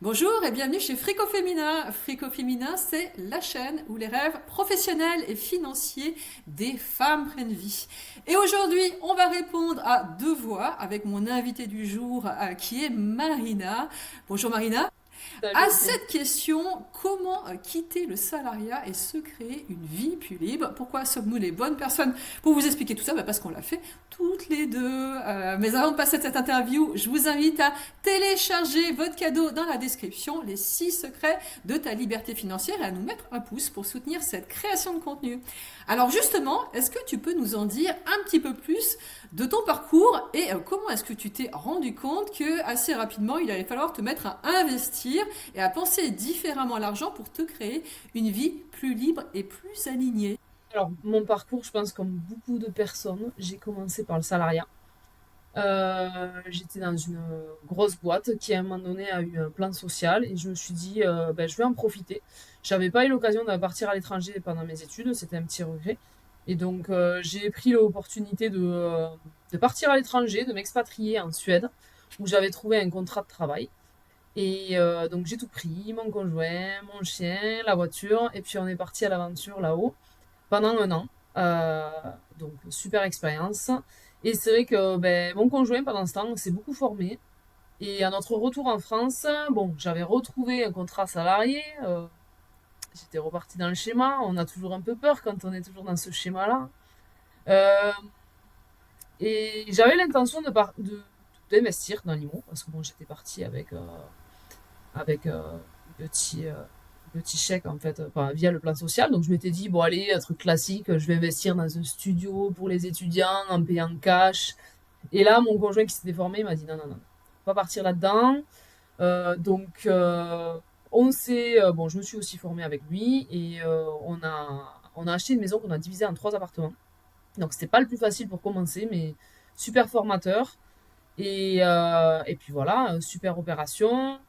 Bonjour et bienvenue chez Frico Féminin. Frico Féminin, c'est la chaîne où les rêves professionnels et financiers des femmes prennent vie. Et aujourd'hui, on va répondre à deux voix avec mon invité du jour qui est Marina. Bonjour Marina. À Salut. cette question, comment quitter le salariat et se créer une vie plus libre? Pourquoi sommes-nous les bonnes personnes pour vous expliquer tout ça? Parce qu'on l'a fait toutes les deux. Mais avant de passer cette interview, je vous invite à télécharger votre cadeau dans la description, les 6 secrets de ta liberté financière, et à nous mettre un pouce pour soutenir cette création de contenu. Alors justement, est-ce que tu peux nous en dire un petit peu plus de ton parcours et comment est-ce que tu t'es rendu compte que assez rapidement il allait falloir te mettre à investir et à penser différemment à l'argent pour te créer une vie plus libre et plus alignée? Alors, mon parcours, je pense, comme beaucoup de personnes, j'ai commencé par le salariat. J'étais dans une grosse boîte qui, à un moment donné, a eu un plan social et je me suis dit, ben, je vais en profiter. J'avais pas eu l'occasion de partir à l'étranger pendant mes études, c'était un petit regret. Et donc, j'ai pris l'opportunité de partir à l'étranger, de m'expatrier en Suède, où j'avais trouvé un contrat de travail. Et donc, j'ai tout pris, mon conjoint, mon chien, la voiture, et puis on est parti à l'aventure là-haut pendant un an. Euh, donc, super expérience. Et c'est vrai que ben, mon conjoint, pendant ce temps, s'est beaucoup formé. Et à notre retour en France, bon, j'avais retrouvé un contrat salarié. J'étais repartie dans le schéma. On a toujours un peu peur quand on est toujours dans ce schéma-là. Euh, et j'avais l'intention d'investir dans l'IMO, parce que bon, j'étais partie avec petit chèque en fait, enfin, via le plan social. Donc je m'étais dit, bon allez, un truc classique, je vais investir dans un studio pour les étudiants en payant cash. Et là, mon conjoint qui s'était formé m'a dit, non, non, non, on va partir là-dedans. Donc bon, je me suis aussi formée avec lui et on a acheté une maison qu'on a divisée en trois appartements. Donc c'était pas le plus facile pour commencer, mais super formateur. Et puis voilà, super opération.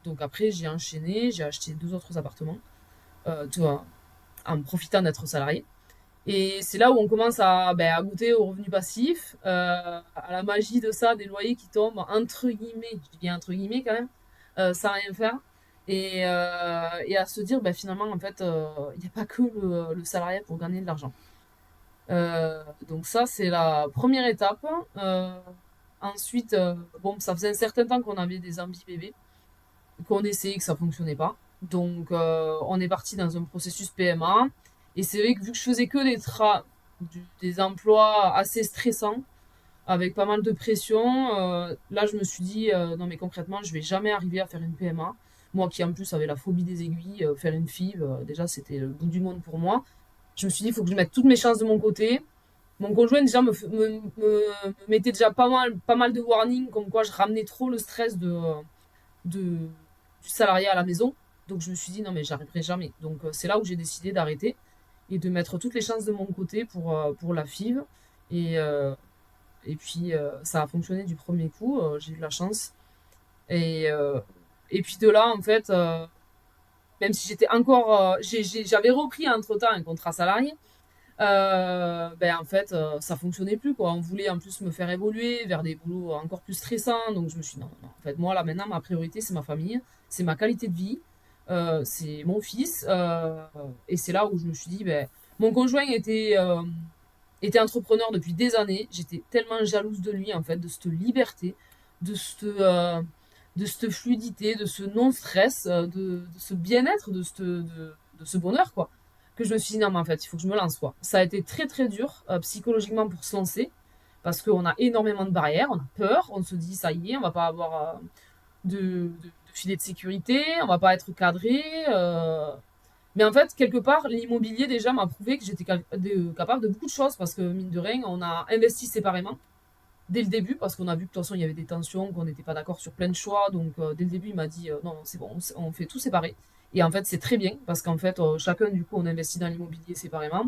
Donc après, j'ai enchaîné, j'ai acheté deux autres appartements, tout en profitant d'être salarié. Et c'est là où on commence à goûter aux revenus passifs, à la magie de ça, des loyers qui tombent, entre guillemets, je dis bien entre guillemets quand même, sans rien faire. Et à se dire, finalement, en fait, il n'y a pas que le salariat pour gagner de l'argent. Donc ça, c'est la première étape. Euh, Ensuite, bon, ça faisait un certain temps qu'on avait des envies bébés, qu'on essayait, que ça fonctionnait pas. Donc, on est parti dans un processus PMA. Et c'est vrai que vu que je faisais que des emplois assez stressants, avec pas mal de pression, là, je me suis dit, non, mais concrètement, je vais jamais arriver à faire une PMA. Moi qui, en plus, avais la phobie des aiguilles, faire une FIV, déjà, c'était le bout du monde pour moi. Je me suis dit, il faut que je mette toutes mes chances de mon côté. Mon conjoint déjà me mettait déjà pas mal de warnings comme quoi je ramenais trop le stress du salariat à la maison. Donc je me suis dit non mais j'arriverai jamais. Donc c'est là où j'ai décidé d'arrêter et de mettre toutes les chances de mon côté pour la FIV. Et, euh, et puis ça a fonctionné du premier coup, j'ai eu de la chance. Et, euh, et puis de là en fait, même si j'étais encore, j'avais repris entre-temps un contrat salarié. En fait, ça fonctionnait plus, quoi. On voulait en plus me faire évoluer vers des boulots encore plus stressants. Donc je me suis dit, non, non. En fait, moi, là, maintenant, ma priorité, c'est ma famille, c'est ma qualité de vie, c'est mon fils. Et c'est là où je me suis dit, mon conjoint était entrepreneur depuis des années. J'étais tellement jalouse de lui, en fait, de cette liberté, de de cette fluidité, de ce non-stress, de ce bien-être, de ce bonheur, quoi, que je me suis dit, non, mais en fait, il faut que je me lance, quoi. Ça a été très, très dur, psychologiquement, pour se lancer, parce qu'on a énormément de barrières, on a peur, on se dit, ça y est, on va pas avoir de filet de sécurité, on va pas être cadré. Mais en fait, quelque part, l'immobilier, déjà, m'a prouvé que j'étais capable de beaucoup de choses, parce que, mine de rien, on a investi séparément dès le début, parce qu'on a vu que de toute façon, il y avait des tensions, qu'on n'était pas d'accord sur plein de choix. Donc, dès le début, il m'a dit, non, non, c'est bon, on fait tout séparé. Et en fait, c'est très bien, parce qu'en fait, chacun, du coup, on investit dans l'immobilier séparément.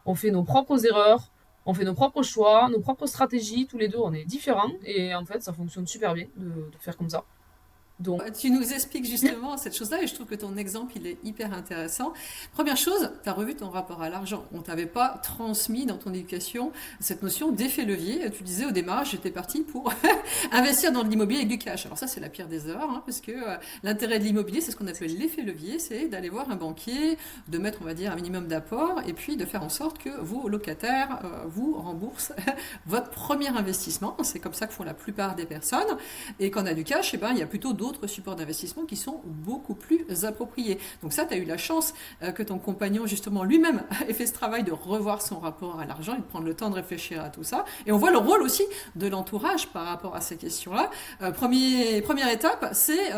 On fait nos propres erreurs, on fait nos propres choix, nos propres stratégies. Tous les deux, on est différents. Et en fait, ça fonctionne super bien de faire comme ça. Donc, Tu nous expliques justement cette chose-là et je trouve que ton exemple, il est hyper intéressant. Première chose, tu as revu ton rapport à l'argent. On t'avait pas transmis dans ton éducation cette notion d'effet levier. Tu disais au démarrage, j'étais parti pour investir dans l'immobilier avec du cash. Alors ça, c'est la pire des erreurs, hein, parce que l'intérêt de l'immobilier, c'est ce qu'on appelle l'effet levier, c'est d'aller voir un banquier, de mettre, on va dire, un minimum d'apport et puis de faire en sorte que vos locataires vous remboursent votre premier investissement. C'est comme ça que font la plupart des personnes. Et quand on a du cash, eh ben, il y a plutôt d'autres supports d'investissement qui sont beaucoup plus appropriés. Donc ça, tu as eu la chance que ton compagnon, justement, lui-même ait fait ce travail de revoir son rapport à l'argent et de prendre le temps de réfléchir à tout ça. Et on voit le rôle aussi de l'entourage par rapport à ces questions-là. Première étape, c'est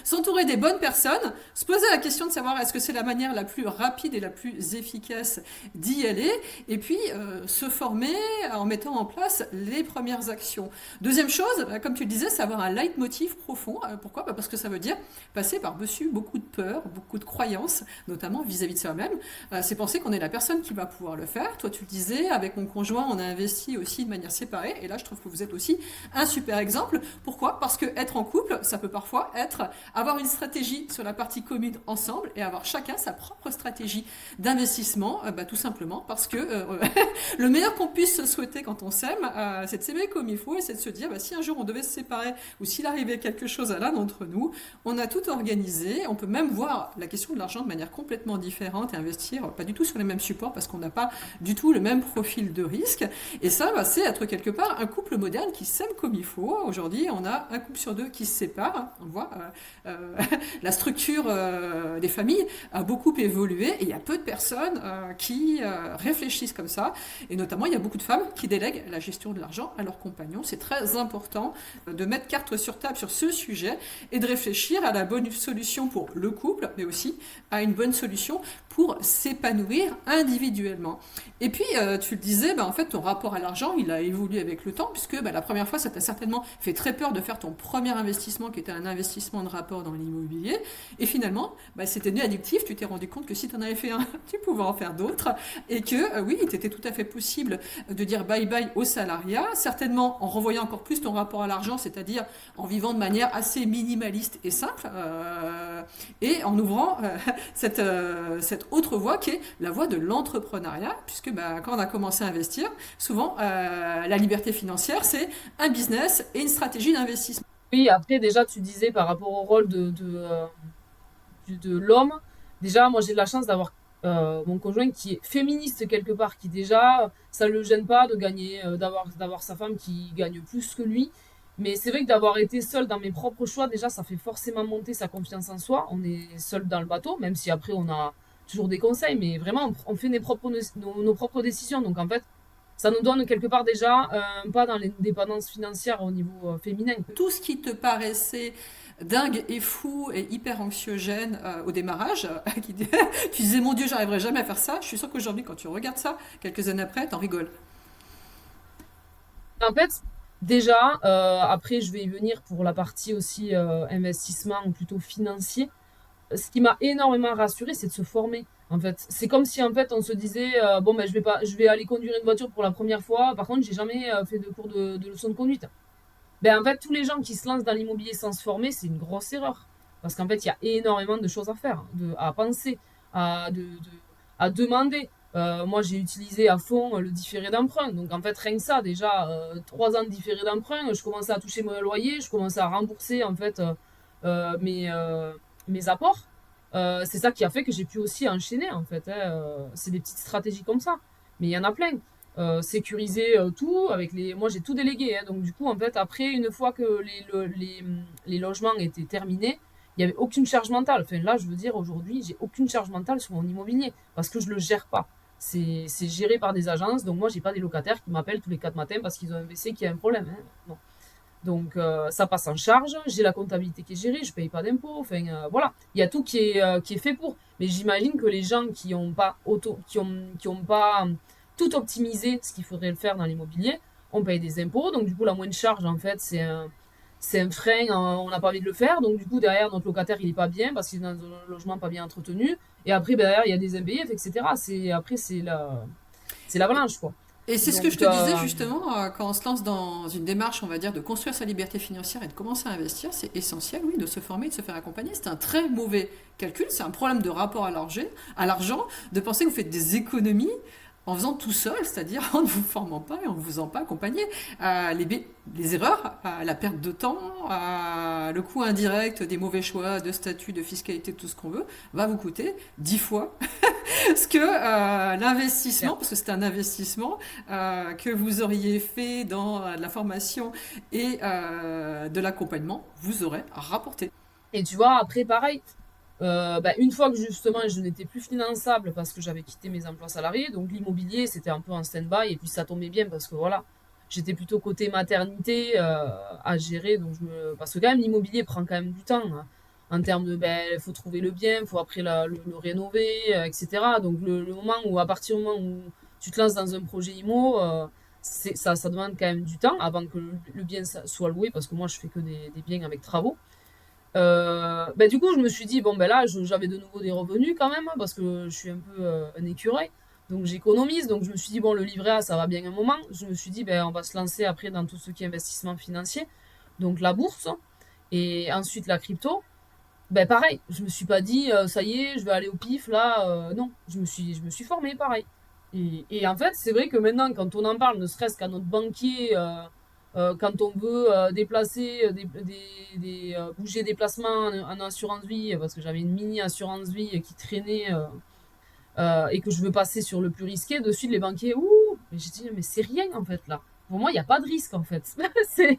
s'entourer des bonnes personnes, se poser la question de savoir est-ce que c'est la manière la plus rapide et la plus efficace d'y aller, et puis se former en mettant en place les premières actions. Deuxième chose, comme tu le disais, c'est avoir un leitmotiv profond. Pourquoi? Parce que ça veut dire passer par-dessus beaucoup de peurs, beaucoup de croyances, notamment vis-à-vis de soi-même. C'est penser qu'on est la personne qui va pouvoir le faire. Toi, tu le disais, avec mon conjoint, on a investi aussi de manière séparée. Et là, je trouve que vous êtes aussi un super exemple. Pourquoi? Parce que être en couple, ça peut parfois être avoir une stratégie sur la partie commune ensemble et avoir chacun sa propre stratégie d'investissement, tout simplement parce que le meilleur qu'on puisse se souhaiter quand on s'aime, c'est de s'aimer comme il faut et c'est de se dire si un jour on devait se séparer ou s'il arrivait quelque chose à l'un d'entre nous, on a tout organisé. On peut même voir la question de l'argent de manière complètement différente et investir pas du tout sur les mêmes supports parce qu'on n'a pas du tout le même profil de risque. Et ça, c'est être quelque part un couple moderne qui s'aime comme il faut. Aujourd'hui, on a un couple sur deux qui se sépare. On voit la structure des familles a beaucoup évolué et il y a peu de personnes qui réfléchissent comme ça. Et notamment, il y a beaucoup de femmes qui délèguent la gestion de l'argent à leurs compagnons. C'est très important de mettre carte sur table sur ce sujet et de réfléchir à la bonne solution pour le couple, mais aussi à une bonne solution pour s'épanouir individuellement. Et puis, tu le disais, en fait, ton rapport à l'argent, il a évolué avec le temps, puisque la première fois, ça t'a certainement fait très peur de faire ton premier investissement, qui était un investissement de rapport dans l'immobilier. Et finalement, c'était devenu addictif. Tu t'es rendu compte que si tu en avais fait un, tu pouvais en faire d'autres. Et que, oui, il était tout à fait possible de dire bye-bye au salariat, certainement en revoyant encore plus ton rapport à l'argent, c'est-à-dire en vivant de manière assez minimaliste et simple, et en ouvrant cette autre voie qui est la voie de l'entrepreneuriat, puisque quand on a commencé à investir, souvent la liberté financière, c'est un business et une stratégie d'investissement. oui, après, déjà, tu disais par rapport au rôle de l'homme, déjà, moi, j'ai de la chance d'avoir mon conjoint qui est féministe quelque part, qui déjà, ça le gêne pas de gagner, d'avoir sa femme qui gagne plus que lui. Mais c'est vrai que d'avoir été seul dans mes propres choix, déjà, ça fait forcément monter sa confiance en soi. On est seul dans le bateau, même si après, on a toujours des conseils, mais vraiment, on fait nos propres décisions. Donc, en fait, ça nous donne quelque part déjà un pas dans l'indépendance financière au niveau féminin. Tout ce qui te paraissait dingue et fou et hyper anxiogène au démarrage, tu disais mon Dieu, j'arriverai jamais à faire ça. Je suis sûre qu'aujourd'hui, quand tu regardes ça, quelques années après, t'en rigoles. En fait, déjà, après, je vais y venir pour la partie aussi investissement ou plutôt financier. Ce qui m'a énormément rassurée, c'est de se former. En fait, c'est comme si en fait on se disait bon ben je vais pas, je vais aller conduire une voiture pour la première fois. Par contre, j'ai jamais fait de cours de leçon de conduite. Ben en fait, tous les gens qui se lancent dans l'immobilier sans se former, c'est une grosse erreur. Parce qu'en fait, il y a énormément de choses à faire, à penser, à demander. Moi, j'ai utilisé à fond le différé d'emprunt. Donc, en fait, rien que ça, déjà, 3 ans de différé d'emprunt, je commençais à toucher mon loyer, je commençais à rembourser, en fait, mes apports. C'est ça qui a fait que j'ai pu aussi enchaîner, en fait, hein. C'est des petites stratégies comme ça. Mais il y en a plein. Sécuriser tout avec les moi j'ai tout délégué, hein. Donc du coup en fait après une fois que les logements étaient terminés, il y avait aucune charge mentale. Enfin là je veux dire aujourd'hui j'ai aucune charge mentale sur mon immobilier parce que je le gère pas. C'est géré par des agences, donc moi j'ai pas des locataires qui m'appellent tous les 4 matins parce qu'ils ont un WC qui a un problème, hein. Non. Donc ça passe en charge, j'ai la comptabilité qui est gérée, je paye pas d'impôts, enfin voilà, il y a tout qui est fait pour. Mais j'imagine que les gens qui ont pas tout optimisé, ce qu'il faudrait le faire dans l'immobilier, on paye des impôts, donc du coup la moindre charge en fait c'est un frein, on n'a pas envie de le faire, donc du coup derrière notre locataire il est pas bien parce qu'il est dans un logement pas bien entretenu, et après derrière il y a des impayés, etc. C'est l'avalanche quoi. Et c'est ce que je Donc, te disais justement, quand on se lance dans une démarche, on va dire, de construire sa liberté financière et de commencer à investir, c'est essentiel, oui, de se former, de se faire accompagner. C'est un très mauvais calcul, c'est un problème de rapport à l'argent, de penser que vous faites des économies en faisant tout seul, c'est-à-dire en ne vous formant pas et en ne vous en pas accompagné. Les erreurs, la perte de temps, le coût indirect des mauvais choix de statut, de fiscalité, tout ce qu'on veut, va vous coûter 10 fois ce que l'investissement, clair. parce que c'est un investissement que vous auriez fait dans la formation et de l'accompagnement, vous aurez rapporté. Et tu vois, après, pareil, bah, une fois que justement je n'étais plus finançable parce que j'avais quitté mes emplois salariés, donc l'immobilier c'était un peu en stand-by et puis ça tombait bien parce que voilà, j'étais plutôt côté maternité à gérer, parce que quand même l'immobilier prend quand même du temps, hein, en termes de, ben, il faut trouver le bien, il faut après le rénover, etc. Donc le moment où, à partir du moment où tu te lances dans un projet IMO, ça demande quand même du temps avant que le bien soit loué, parce que moi je fais que des biens avec travaux. Bah, du coup, je me suis dit, bon, ben là, j'avais de nouveau des revenus quand même, hein, parce que je suis un peu un écureuil. Donc, j'économise. Donc, je me suis dit, bon, le livret A, ça va bien un moment. Je me suis dit, ben, on va se lancer après dans tout ce qui est investissement financier. Donc, la bourse et ensuite la crypto. Ben, pareil, je me suis pas dit, ça y est, je vais aller au pif, là. Non, je me suis formée, pareil. Et en fait, c'est vrai que maintenant, quand on en parle, ne serait-ce qu'à notre banquier, quand on veut déplacer, bouger des placements en assurance vie, parce que j'avais une mini assurance vie qui traînait et que je veux passer sur le plus risqué, de suite les banquiers, ouh, mais j'ai dit, mais c'est rien en fait là. Pour moi, il n'y a pas de risque en fait. c'est,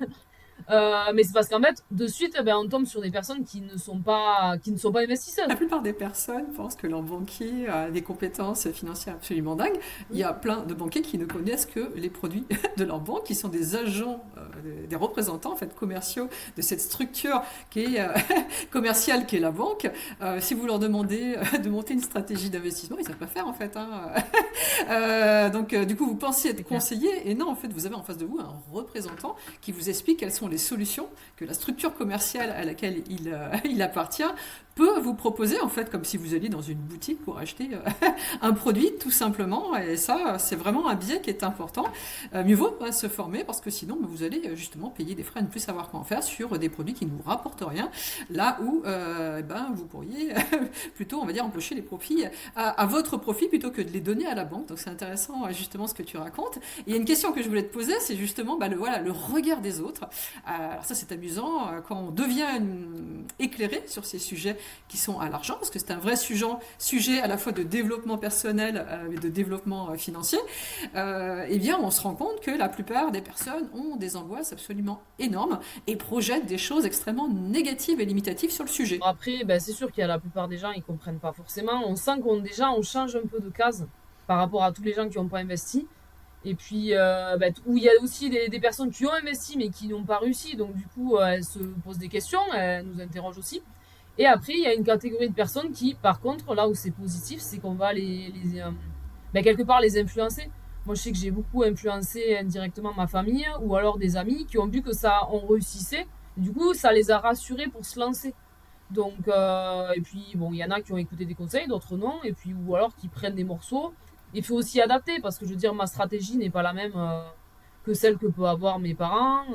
mais c'est parce qu'en fait, de suite, eh ben, on tombe sur des personnes qui ne sont pas La investisseuses. plupart des personnes pensent que leur banquier a des compétences financières absolument dingues. Il y a plein de banquiers qui ne connaissent que les produits de leur banque, qui sont des agents, des représentants en fait, commerciaux de cette structure qui est commerciale qui est la banque. Si vous leur demandez de monter une stratégie d'investissement, ils ne savent pas faire en fait. Hein. Donc du coup, vous pensez C'est être clair. conseiller et non, en fait, vous avez en face de vous un représentant qui vous explique quelles sont les solutions que la structure commerciale à laquelle il appartient peut vous proposer, en fait, comme si vous alliez dans une boutique pour acheter un produit, tout simplement. Et ça, c'est vraiment un biais qui est important. Mieux vaut pas se former parce que sinon, vous allez justement payer des frais à ne plus savoir quoi en faire sur des produits qui ne vous rapportent rien, là où vous pourriez plutôt, on va dire, empocher les profits à votre profit plutôt que de les donner à la banque. Donc c'est intéressant, justement, ce que tu racontes. Et il y a une question que je voulais te poser, c'est justement le regard des autres. Alors ça, c'est amusant quand on devient éclairé sur ces sujets qui sont à l'argent, parce que c'est un vrai sujet à la fois de développement personnel et de développement financier, eh bien on se rend compte que la plupart des personnes ont des angoisses absolument énormes et projettent des choses extrêmement négatives et limitatives sur le sujet. Après, ben, c'est sûr qu'il y a la plupart des gens, ils comprennent pas forcément. On sent qu'on change un peu de case par rapport à tous les gens qui n'ont pas investi. Et puis, ben, où il y a aussi des personnes qui ont investi mais qui n'ont pas réussi. Donc, du coup, elles se posent des questions, elles nous interrogent aussi. Et après, il y a une catégorie de personnes qui, par contre, là où c'est positif, c'est qu'on va ben, quelque part les influencer. Moi, je sais que j'ai beaucoup influencé indirectement ma famille ou alors des amis qui ont vu que ça, on réussissait. Du coup, ça les a rassurés pour se lancer. Donc, et puis, bon, il y en a qui ont écouté des conseils, d'autres non, et puis, ou alors qui prennent des morceaux. Il faut aussi adapter, parce que je veux dire, ma stratégie n'est pas la même que celle que peuvent avoir mes parents.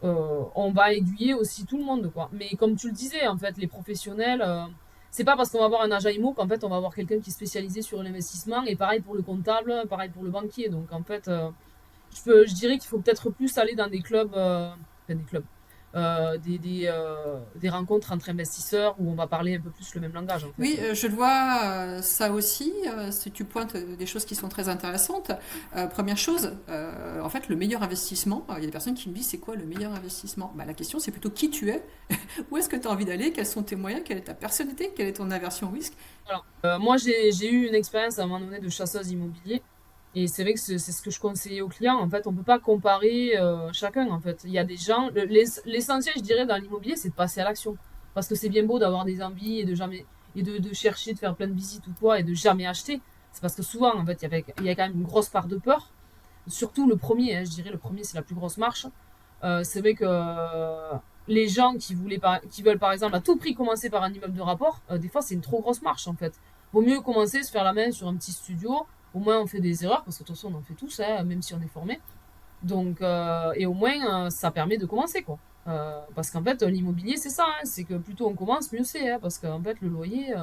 On va aiguiller aussi tout le monde, quoi. Mais comme tu le disais, en fait, les professionnels, c'est pas parce qu'on va avoir un agent IMO qu'en fait, on va avoir quelqu'un qui est spécialisé sur l'investissement, et pareil pour le comptable, pareil pour le banquier. Donc, en fait, je dirais qu'il faut peut-être plus aller dans des clubs, enfin, des clubs, des rencontres entre investisseurs où on va parler un peu plus le même langage, en fait. Oui, je le vois ça aussi. Si tu pointes des choses qui sont très intéressantes. Première chose, en fait, le meilleur investissement, il y a des personnes qui me disent c'est quoi le meilleur investissement. La question c'est plutôt qui tu es, où est-ce que tu as envie d'aller, quels sont tes moyens, quelle est ta personnalité, quelle est ton aversion au risque. Voilà. Moi, j'ai eu une expérience à un moment donné de chasseuse immobilier. Et c'est vrai que c'est ce que je conseillais aux clients. En fait, on peut pas comparer chacun. En fait, il y a des gens. L'essentiel, je dirais, dans l'immobilier, c'est de passer à l'action. Parce que c'est bien beau d'avoir des envies et de jamais et de chercher de faire plein de visites ou quoi et de jamais acheter. C'est parce que souvent, en fait, il y a quand même une grosse part de peur. Surtout le premier, hein, je dirais, le premier, c'est la plus grosse marche. C'est vrai que les gens qui veulent par exemple à tout prix commencer par un immeuble de rapport, des fois c'est une trop grosse marche en fait. Vaut mieux commencer, se faire la main sur un petit studio, au moins on fait des erreurs, parce que de toute façon on en fait tous, hein, même si on est formé. Donc, et au moins, ça permet de commencer, quoi. Parce qu'en fait, l'immobilier, c'est ça, hein, c'est que plus tôt on commence, mieux c'est, hein, parce qu'en fait, le loyer,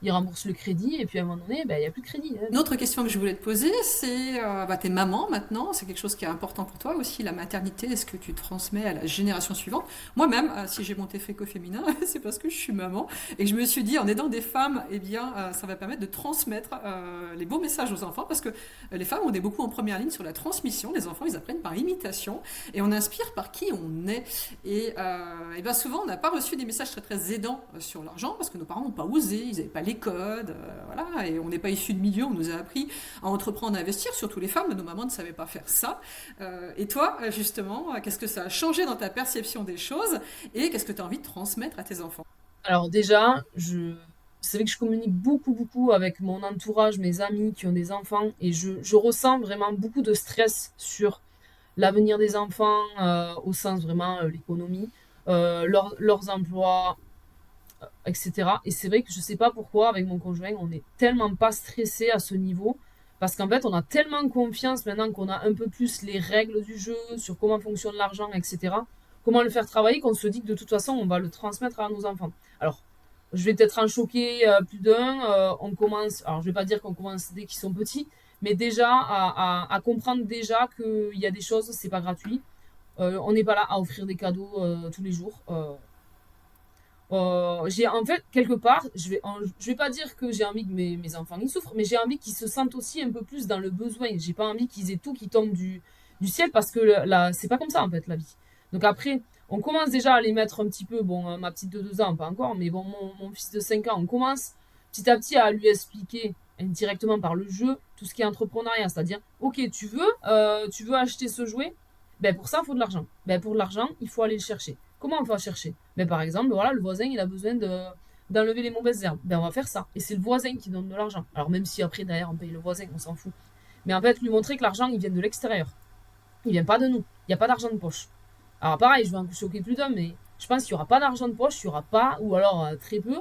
il rembourse le crédit, et puis à un moment donné, ben, il n'y a plus de crédit, hein. Une autre question que je voulais te poser, c'est, t'es maman maintenant, c'est quelque chose qui est important pour toi aussi, la maternité, est-ce que tu transmets à la génération suivante? Moi-même, si j'ai mon effet féminin, c'est parce que je suis maman et que je me suis dit, en aidant des femmes, eh bien, ça va permettre de transmettre les beaux messages aux enfants parce que les femmes, on est beaucoup en première ligne sur la transmission, les enfants, ils apprennent par imitation et on inspire par qui on est. Et bien souvent, on n'a pas reçu des messages très très aidants sur l'argent parce que nos parents n'ont pas osé, ils n'avaient pas les codes, voilà, et on n'est pas issu de milieu, on nous a appris à entreprendre, à investir, surtout les femmes, nos mamans ne savaient pas faire ça. Et toi, justement, qu'est-ce que ça a changé dans ta perception des choses et qu'est-ce que tu as envie de transmettre à tes enfants? Alors déjà, c'est vrai que je communique beaucoup, beaucoup avec mon entourage, mes amis qui ont des enfants, et je ressens vraiment beaucoup de stress sur l'avenir des enfants, au sens vraiment l'économie, leurs emplois, etc. Et c'est vrai que je sais pas pourquoi, avec mon conjoint, on n'est tellement pas stressé à ce niveau, parce qu'en fait, on a tellement confiance maintenant qu'on a un peu plus les règles du jeu, sur comment fonctionne l'argent, etc. Comment le faire travailler, qu'on se dit que de toute façon, on va le transmettre à nos enfants. Alors, je vais peut-être en choquer plus d'un. On commence, alors je vais pas dire qu'on commence dès qu'ils sont petits, mais déjà à comprendre déjà qu'il y a des choses, c'est pas gratuit. On n'est pas là à offrir des cadeaux tous les jours. J'ai en fait quelque part, je vais pas dire que j'ai envie que mes enfants ils souffrent, mais j'ai envie qu'ils se sentent aussi un peu plus dans le besoin. J'ai pas envie qu'ils aient tout qui tombe du ciel parce que là, c'est pas comme ça en fait la vie. Donc après, on commence déjà à les mettre un petit peu, bon, ma petite de 2 ans, pas encore, mais bon, mon fils de 5 ans, on commence petit à petit à lui expliquer indirectement par le jeu tout ce qui est entrepreneuriat, c'est-à-dire, ok, tu veux acheter ce jouet, ben pour ça, il faut de l'argent. Ben pour de l'argent, il faut aller le chercher. Comment on va chercher? Ben par exemple, voilà, le voisin, il a besoin d'enlever les mauvaises herbes. Ben on va faire ça. Et c'est le voisin qui donne de l'argent. Alors même si après, derrière, on paye le voisin, on s'en fout. Mais en fait, lui montrer que l'argent, il vient de l'extérieur. Il vient pas de nous. Il n'y a pas d'argent de poche. Alors pareil, je vais en choquer plus d'un, mais je pense qu'il n'y aura pas d'argent de poche, il n'y aura pas, ou alors très peu,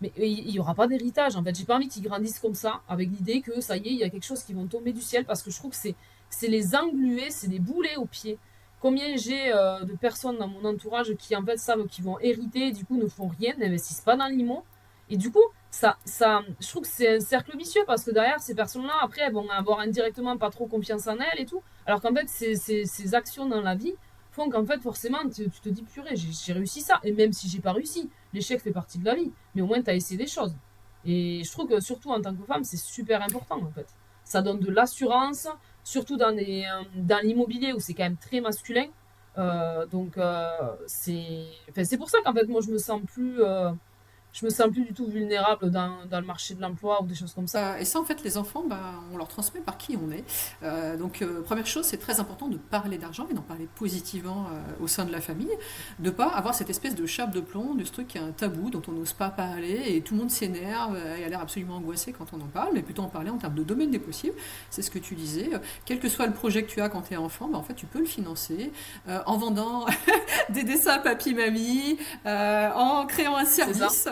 mais il n'y aura pas d'héritage. En fait, j'ai pas envie qu'ils grandissent comme ça, avec l'idée que ça y est, il y a quelque chose qui vont tomber du ciel, parce que je trouve que c'est les engluer, c'est les boulets aux pieds. Combien j'ai de personnes dans mon entourage qui en fait savent qu'ils vont hériter, du coup ne font rien, n'investissent pas dans l'IMO, et du coup je trouve que c'est un cercle vicieux parce que derrière ces personnes-là, après, elles vont avoir indirectement pas trop confiance en elles et tout, alors qu'en fait ces actions dans la vie font qu'en fait forcément tu te dis purée, j'ai réussi ça, et même si j'ai pas réussi, l'échec fait partie de la vie, mais au moins tu as essayé des choses. Et je trouve que surtout en tant que femme, c'est super important en fait. Ça donne de l'assurance, surtout dans l'immobilier où c'est quand même très masculin. Donc c'est pour ça qu'en fait moi je me sens plus du tout vulnérable dans le marché de l'emploi ou des choses comme ça. Et ça, en fait, les enfants, bah, on leur transmet par qui on est. Première chose, c'est très important de parler d'argent et d'en parler positivement au sein de la famille, de pas avoir cette espèce de chape de plomb, de ce truc qui est un tabou dont on n'ose pas parler et tout le monde s'énerve et a l'air absolument angoissé quand on en parle, mais plutôt en parler en termes de domaine des possibles. C'est ce que tu disais. Quel que soit le projet que tu as quand tu es enfant, bah, en fait, tu peux le financer en vendant des dessins papy-mamie, en créant un C'est ça. service.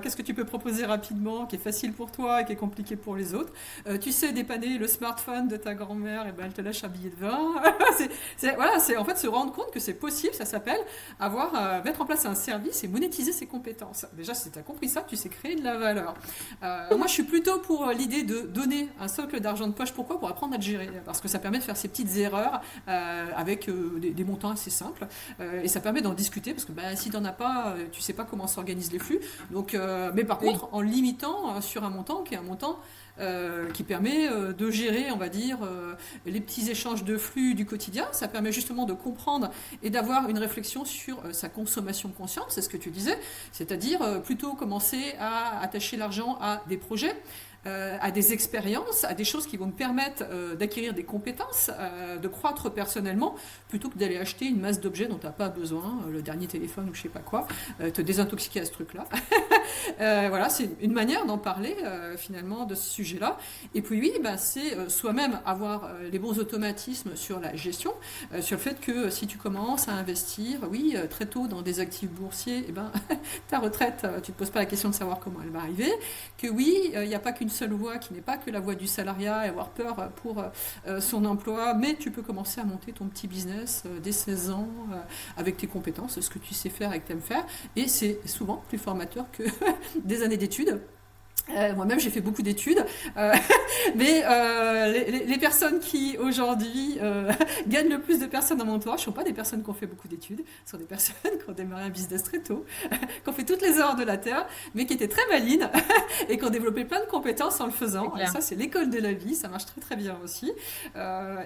Qu'est-ce que tu peux proposer rapidement, qui est facile pour toi et qui est compliqué pour les autres. Tu sais dépanner le smartphone de ta grand-mère, et ben elle te lâche un billet de vin. Voilà, c'est en fait se rendre compte que c'est possible, ça s'appelle mettre en place un service et monétiser ses compétences. Déjà, si tu as compris ça, tu sais créer de la valeur. Moi, je suis plutôt pour l'idée de donner un socle d'argent de poche. Pourquoi? Pour apprendre à te gérer. Parce que ça permet de faire ces petites erreurs avec des montants assez simples. Et ça permet d'en discuter parce que bah, si tu n'en as pas, tu sais pas comment s'organisent les flux. Donc, mais par Oui. contre, en limitant sur un montant qui est un montant qui permet de gérer, on va dire, les petits échanges de flux du quotidien. Ça permet justement de comprendre et d'avoir une réflexion sur sa consommation consciente, c'est ce que tu disais, c'est-à-dire plutôt commencer à attacher l'argent à des projets, à des expériences, à des choses qui vont me permettre d'acquérir des compétences, de croître personnellement, plutôt que d'aller acheter une masse d'objets dont tu n'as pas besoin, le dernier téléphone ou je sais pas quoi, te désintoxiquer à ce truc-là. Voilà, c'est une manière d'en parler finalement de ce sujet-là. Et puis oui, bah, c'est soi-même avoir les bons automatismes sur la gestion, sur le fait que si tu commences à investir, oui, très tôt dans des actifs boursiers, eh ben, ta retraite, tu ne te poses pas la question de savoir comment elle va arriver, que oui, il n'y a pas qu'une seule voie qui n'est pas que la voie du salariat et avoir peur pour son emploi, mais tu peux commencer à monter ton petit business dès 16 ans avec tes compétences, ce que tu sais faire et que tu aimes faire. Et c'est souvent plus formateur que des années d'études. Moi-même, j'ai fait beaucoup d'études, euh, mais les personnes qui aujourd'hui gagnent le plus de personnes dans mon entourage ne sont pas des personnes qui ont fait beaucoup d'études, ce sont des personnes qui ont démarré un business très tôt, qui ont fait toutes les heures de la terre, mais qui étaient très malines et qui ont développé plein de compétences en le C'est faisant. Et clair. ça, c'est l'école de la vie, ça marche très très bien aussi.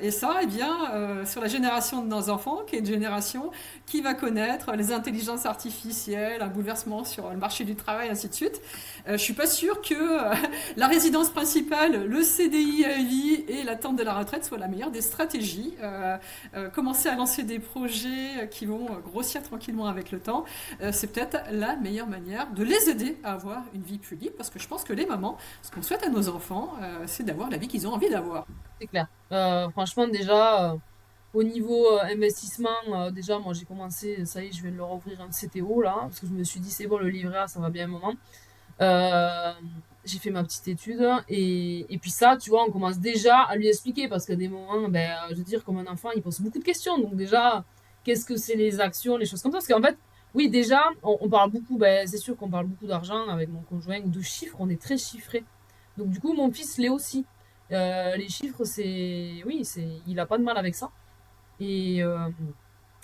Et ça, eh bien, sur la génération de nos enfants, qui est une génération qui va connaître les intelligences artificielles, un bouleversement sur le marché du travail, ainsi de suite. Je suis pas sûre que la résidence principale, le CDI à vie et l'attente de la retraite soient la meilleure des stratégies. Commencer à lancer des projets qui vont grossir tranquillement avec le temps, c'est peut-être la meilleure manière de les aider à avoir une vie plus libre, parce que je pense que les mamans, ce qu'on souhaite à nos enfants, c'est d'avoir la vie qu'ils ont envie d'avoir. C'est clair. Franchement, déjà, au niveau investissement, déjà, moi, j'ai commencé, ça y est, je vais leur ouvrir un CTO, là, parce que je me suis dit, c'est bon, le livret A, ça va bien un moment. Euh, j'ai fait ma petite étude, et puis ça, tu vois, on commence déjà à lui expliquer, parce qu'à des moments, ben, je veux dire, comme un enfant, il pose beaucoup de questions. Donc déjà, qu'est-ce que c'est les actions, les choses comme ça? Parce qu'en fait, oui, déjà, on parle beaucoup, ben, c'est sûr qu'on parle beaucoup d'argent avec mon conjoint, de chiffres, on est très chiffré. Donc du coup, mon fils l'est aussi. Les chiffres, oui, il a pas de mal avec ça. Et, euh,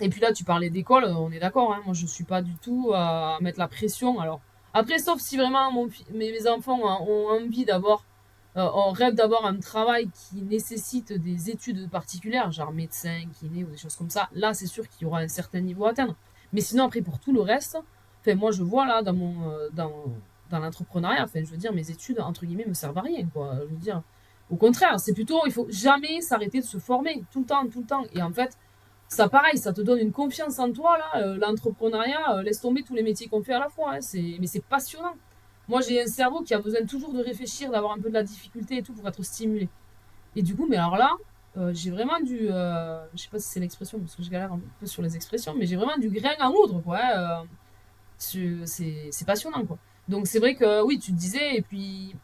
et puis là, tu parlais d'école, on est d'accord, hein, moi, je suis pas du tout à mettre la pression. Alors, après, sauf si vraiment mes enfants ont envie d'avoir, on rêve d'avoir un travail qui nécessite des études particulières, genre médecin, kiné ou des choses comme ça. Là, c'est sûr qu'il y aura un certain niveau à atteindre. Mais sinon, après, pour tout le reste, enfin, moi, je vois là, dans l'entrepreneuriat, enfin, je veux dire, mes études, entre guillemets, me servent à rien, quoi. Je veux dire, au contraire, c'est plutôt, il faut jamais s'arrêter de se former, tout le temps, tout le temps. Et en fait, ça, pareil, ça te donne une confiance en toi, là. L'entrepreneuriat, laisse tomber tous les métiers qu'on fait à la fois, hein. Mais c'est passionnant. Moi, j'ai un cerveau qui a besoin toujours de réfléchir, d'avoir un peu de la difficulté et tout pour être stimulé. Et du coup, mais alors là, j'ai vraiment je sais pas si c'est l'expression, parce que je galère un peu sur les expressions, mais j'ai vraiment du grain à moudre, quoi, hein. C'est passionnant, quoi. Donc c'est vrai que, oui, tu te disais, et puis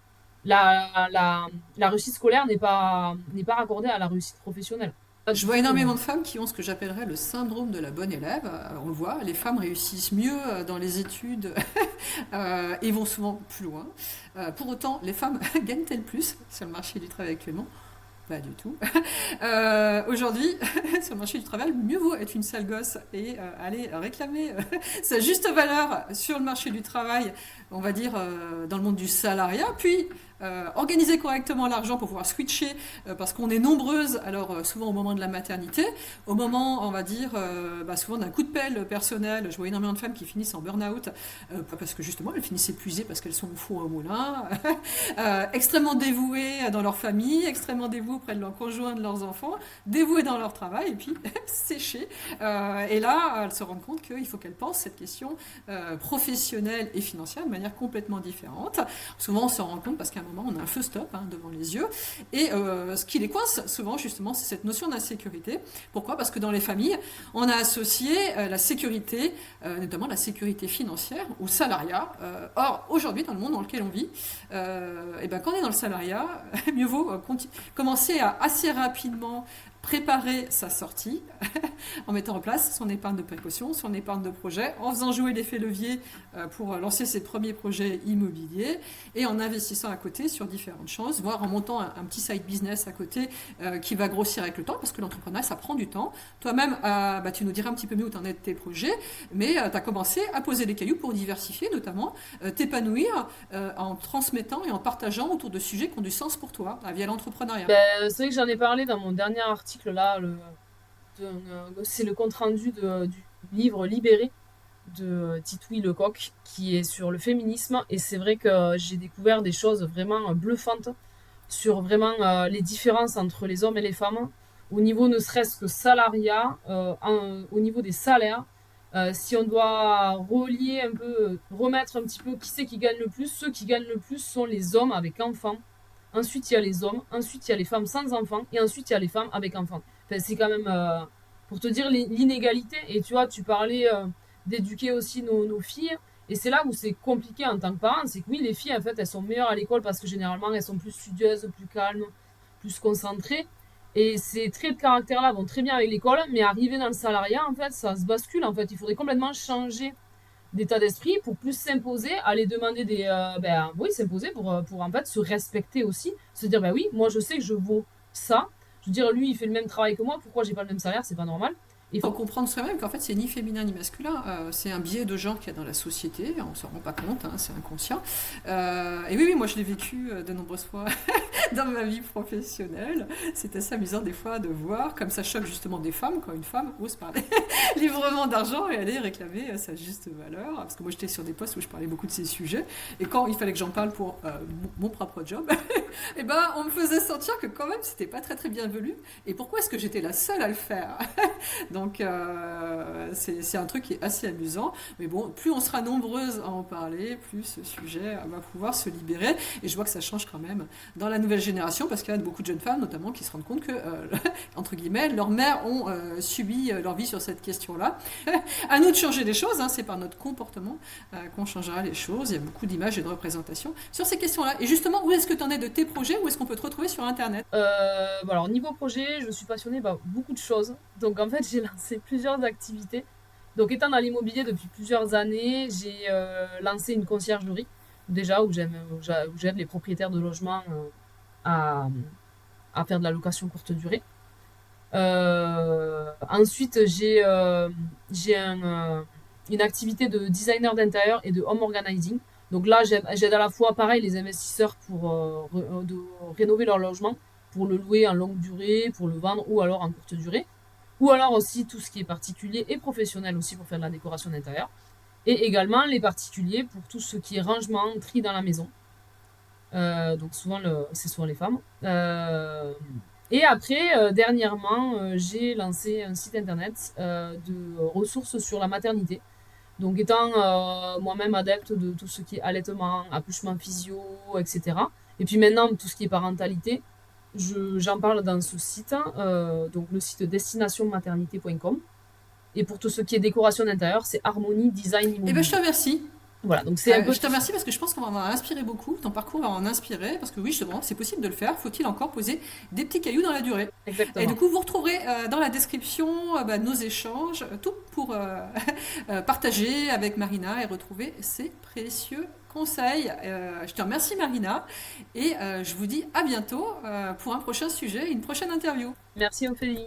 la réussite scolaire n'est pas raccordée à la réussite professionnelle. Pas Je du vois tout. énormément de femmes qui ont ce que j'appellerais le syndrome de la bonne élève. On le voit, les femmes réussissent mieux dans les études et vont souvent plus loin. Pour autant, les femmes gagnent-elles plus sur le marché du travail actuellement? Pas du tout. Aujourd'hui, sur le marché du travail, mieux vaut être une sale gosse et aller réclamer sa juste valeur sur le marché du travail, on va dire dans le monde du salariat, puis organiser correctement l'argent pour pouvoir switcher, parce qu'on est nombreuses, alors souvent au moment de la maternité, au moment, on va dire, souvent d'un coup de pelle personnel. Je vois énormément de femmes qui finissent en burn-out, parce que justement, elles finissent épuisées parce qu'elles sont au four au moulin, extrêmement dévouées dans leur famille, extrêmement dévouées auprès de leurs conjoints, de leurs enfants, dévouées dans leur travail, et puis séchées. Et là, elles se rendent compte qu'il faut qu'elles pensent cette question professionnelle et financière de manière complètement différente. Souvent, on se rend compte parce qu'à un moment, on a un feu stop devant les yeux. Et ce qui les coince souvent, justement, c'est cette notion d'insécurité. Pourquoi? Parce que dans les familles, on a associé la sécurité, notamment la sécurité financière, au salariat. Or, aujourd'hui, dans le monde dans lequel on vit, quand on est dans le salariat, mieux vaut commencer à assez rapidement préparer sa sortie en mettant en place son épargne de précaution, son épargne de projet, en faisant jouer l'effet levier pour lancer ses premiers projets immobiliers et en investissant à côté sur différentes choses, voire en montant un petit side business à côté qui va grossir avec le temps, parce que l'entrepreneuriat, ça prend du temps. Toi-même, tu nous diras un petit peu mieux où tu en es de tes projets, mais tu as commencé à poser des cailloux pour diversifier, notamment t'épanouir en transmettant et en partageant autour de sujets qui ont du sens pour toi via l'entrepreneuriat. C'est vrai que j'en ai parlé dans mon dernier article là. C'est le compte rendu du livre Libéré de Titouille Lecoq qui est sur le féminisme. Et c'est vrai que j'ai découvert des choses vraiment bluffantes sur vraiment les différences entre les hommes et les femmes au niveau ne serait-ce que salariat, au niveau des salaires. Si on doit relier un peu, remettre un petit peu qui c'est qui gagne le plus, ceux qui gagnent le plus sont les hommes avec enfants. Ensuite, il y a les hommes, ensuite, il y a les femmes sans enfants, et ensuite, il y a les femmes avec enfants. Enfin, c'est quand même, pour te dire, l'inégalité. Et tu vois, tu parlais d'éduquer aussi nos filles. Et c'est là où c'est compliqué en tant que parent, c'est que oui, les filles, en fait, elles sont meilleures à l'école parce que généralement, elles sont plus studieuses, plus calmes, plus concentrées. Et ces traits de caractère-là vont très bien avec l'école, mais arriver dans le salariat, en fait, ça se bascule. En fait, il faudrait complètement changer d'état d'esprit pour plus s'imposer, aller demander oui, s'imposer pour en fait se respecter aussi, se dire, ben oui, moi je sais que je vaux ça. Je veux dire, lui, il fait le même travail que moi, pourquoi j'ai pas le même salaire, c'est pas normal. Il Faut faut comprendre soi-même qu'en fait c'est ni féminin ni masculin, c'est un biais de genre qu'il y a dans la société, on s'en rend pas compte, hein, c'est inconscient. Et oui, oui, moi je l'ai vécu de nombreuses fois dans ma vie professionnelle. C'est assez amusant des fois de voir comme ça choque justement des femmes quand une femme ose parler librement d'argent et aller réclamer sa juste valeur. Parce que moi j'étais sur des postes où je parlais beaucoup de ces sujets et quand il fallait que j'en parle pour mon propre job, et ben on me faisait sentir que quand même c'était pas très très bienvenu. Et pourquoi est-ce que j'étais la seule à le faire? Donc c'est un truc qui est assez amusant. Mais bon, plus on sera nombreuses à en parler, plus ce sujet va pouvoir se libérer. Et je vois que ça change quand même dans la nouvelle génération, parce qu'il y a beaucoup de jeunes femmes notamment qui se rendent compte que, entre guillemets, leurs mères ont subi leur vie sur cette question-là. À nous de changer les choses, hein, c'est par notre comportement qu'on changera les choses. Il y a beaucoup d'images et de représentations sur ces questions-là. Et justement, où est-ce que tu en es de tes projets? Où est-ce qu'on peut te retrouver sur Internet? Alors, niveau projet, je suis passionnée par beaucoup de choses. Donc, en fait, j'ai lancé plusieurs activités. Donc, étant dans l'immobilier depuis plusieurs années, j'ai lancé une conciergerie, déjà, où j'aide les propriétaires de logements à, à faire de la location courte durée. Ensuite, une activité de designer d'intérieur et de home organizing. Donc là, j'aide à la fois, pareil, les investisseurs pour rénover leur logement, pour le louer en longue durée, pour le vendre ou alors en courte durée. Ou alors aussi tout ce qui est particulier et professionnel aussi pour faire de la décoration d'intérieur. Et également les particuliers pour tout ce qui est rangement, tri dans la maison. Donc c'est souvent les femmes. Et après, dernièrement, j'ai lancé un site internet de ressources sur la maternité. Donc étant moi-même adepte de tout ce qui est allaitement, accouchement physio, etc. Et puis maintenant, tout ce qui est parentalité, j'en parle dans ce site, donc le site destinationmaternité.com. Et pour tout ce qui est décoration d'intérieur, c'est Harmonie Design Eh ben, je Immobilier. te remercie. Voilà, donc c'est un peu Je te remercie parce que je pense qu'on va en inspirer beaucoup. Ton parcours va en inspirer parce que oui, justement, c'est possible de le faire. Faut-il encore poser des petits cailloux dans la durée? Et du exactement. coup, vous retrouverez dans la description nos échanges, tout pour partager avec Marina et retrouver ses précieux conseils. Je te remercie, Marina, et je vous dis à bientôt pour un prochain sujet, une prochaine interview. Merci Ophélie.